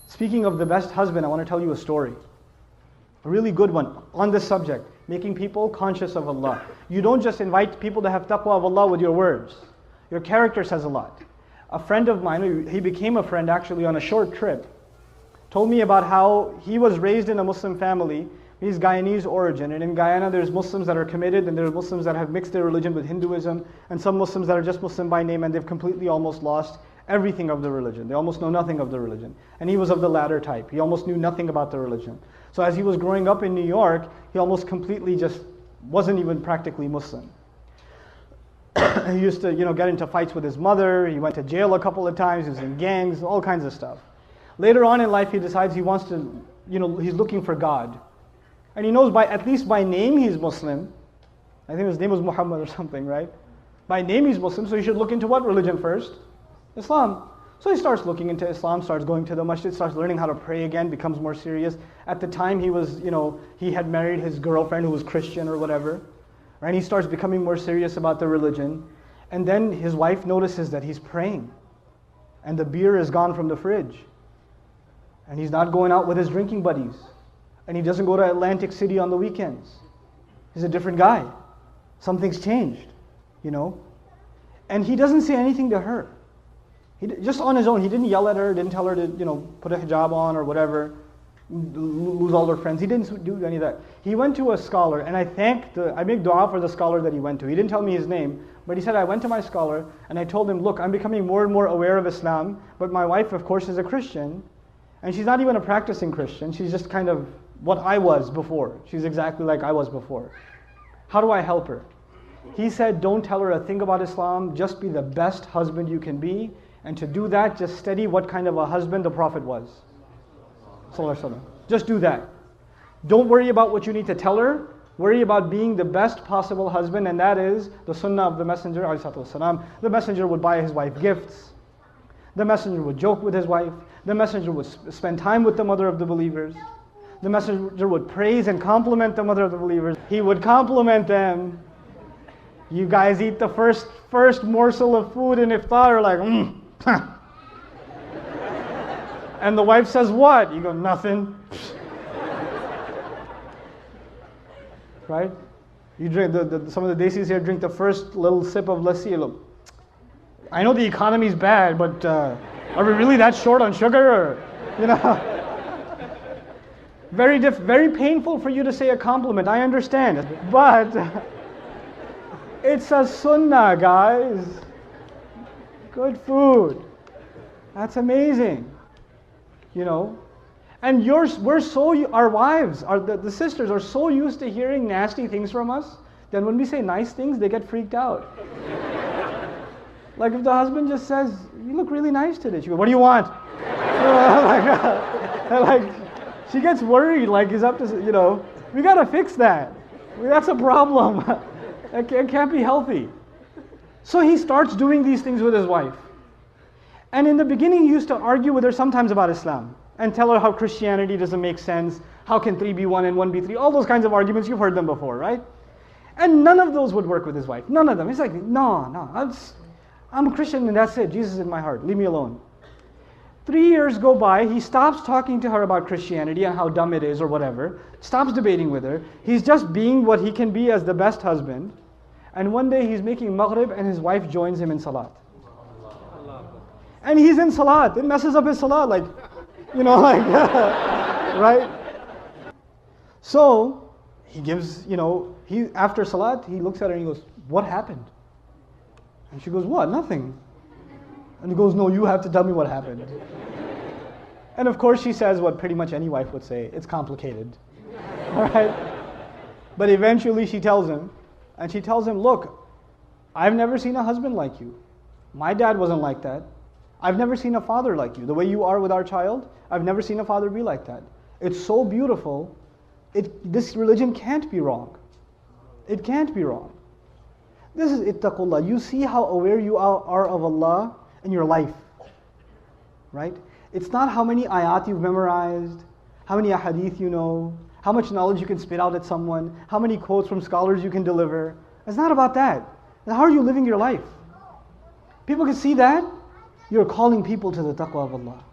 Speaking of the best husband, I want to tell you a story. A really good one on this subject, making people conscious of Allah. You don't just invite people to have taqwa of Allah with your words. Your character says a lot. A friend of mine, he became a friend actually on a short trip, told me about how he was raised in a Muslim family. He's Guyanese origin, and in Guyana there's Muslims that are committed, and there's Muslims that have mixed their religion with Hinduism, and some Muslims that are just Muslim by name, and they've completely almost lost everything of the religion. They almost know nothing of the religion. And he was of the latter type. He almost knew nothing about the religion. So as he was growing up in New York, he almost completely just wasn't even practically Muslim. He used to, get into fights with his mother. He went to jail a couple of times. He was in gangs, all kinds of stuff. Later on in life, he decides he wants to, he's looking for God. And he knows at least by name he's Muslim. I think his name was Muhammad or something, right? By name he's Muslim, so he should look into what religion first? Islam. So he starts looking into Islam, starts going to the masjid, starts learning how to pray again, becomes more serious. At the time he was, he had married his girlfriend who was Christian or whatever. Right? He starts becoming more serious about the religion. And then his wife notices that he's praying. And the beer is gone from the fridge. And he's not going out with his drinking buddies. And he doesn't go to Atlantic City on the weekends. He's a different guy. Something's changed, And he doesn't say anything to her. Just on his own, he didn't yell at her, didn't tell her to, put a hijab on or whatever, lose all her friends. He didn't do any of that. He went to a scholar, and I make dua for the scholar that he went to. He didn't tell me his name, but he said, I went to my scholar, and I told him, look, I'm becoming more and more aware of Islam, but my wife, of course, is a Christian, and she's not even a practicing Christian. She's just kind of what I was before. She's exactly like I was before. How do I help her? He said, don't tell her a thing about Islam, just be the best husband you can be, and to do that, just study what kind of a husband the Prophet was. Just do that. Don't worry about what you need to tell her. Worry about being the best possible husband, and that is the sunnah of the Messenger. The Messenger would buy his wife gifts. The Messenger would joke with his wife. The Messenger would spend time with the mother of the believers. The Messenger would praise and compliment the mother of the believers. He would compliment them. You guys eat the first morsel of food in iftar, like, And the wife says, what? You go, nothing. Right? You drink, some of the desis here drink the first little sip of lassi. Look, I know the economy's bad, but are we really that short on sugar? Or, very painful for you to say a compliment, I understand. But it's a sunnah, guys. Good food. That's amazing. And our wives, the sisters are so used to hearing nasty things from us, that when we say nice things, they get freaked out. Like if the husband just says, you look really nice today. She goes, what do you want? She gets worried, like he's up to, we got to fix that. That's a problem. It can't be healthy. So he starts doing these things with his wife. And in the beginning, he used to argue with her sometimes about Islam and tell her how Christianity doesn't make sense. How can 3 be 1 and 1 be 3? All those kinds of arguments, you've heard them before, right? And none of those would work with his wife. None of them. He's like, no, I'm a Christian and that's it. Jesus is in my heart. Leave me alone. 3 years go by. He stops talking to her about Christianity and how dumb it is or whatever. Stops debating with her. He's just being what he can be as the best husband. And one day he's making maghrib and his wife joins him in salat. And he's in salat. It messes up his salat, right? So he gives, after salat, he looks at her and he goes, what happened? And she goes, what? Nothing. And he goes, no, you have to tell me what happened. And of course she says what pretty much any wife would say, it's complicated. All right? But eventually she tells him, and she tells him, look, I've never seen a husband like you. My dad wasn't like that. I've never seen a father like you. The way you are with our child, I've never seen a father be like that. It's so beautiful. This religion can't be wrong. It can't be wrong. This is ittaqullah. You see how aware you are of Allah in your life, right? It's not how many ayat you've memorized, how many ahadith you know, how much knowledge you can spit out at someone, how many quotes from scholars you can deliver. It's not about that. How are you living your life? People can see that. You're calling people to the taqwa of Allah.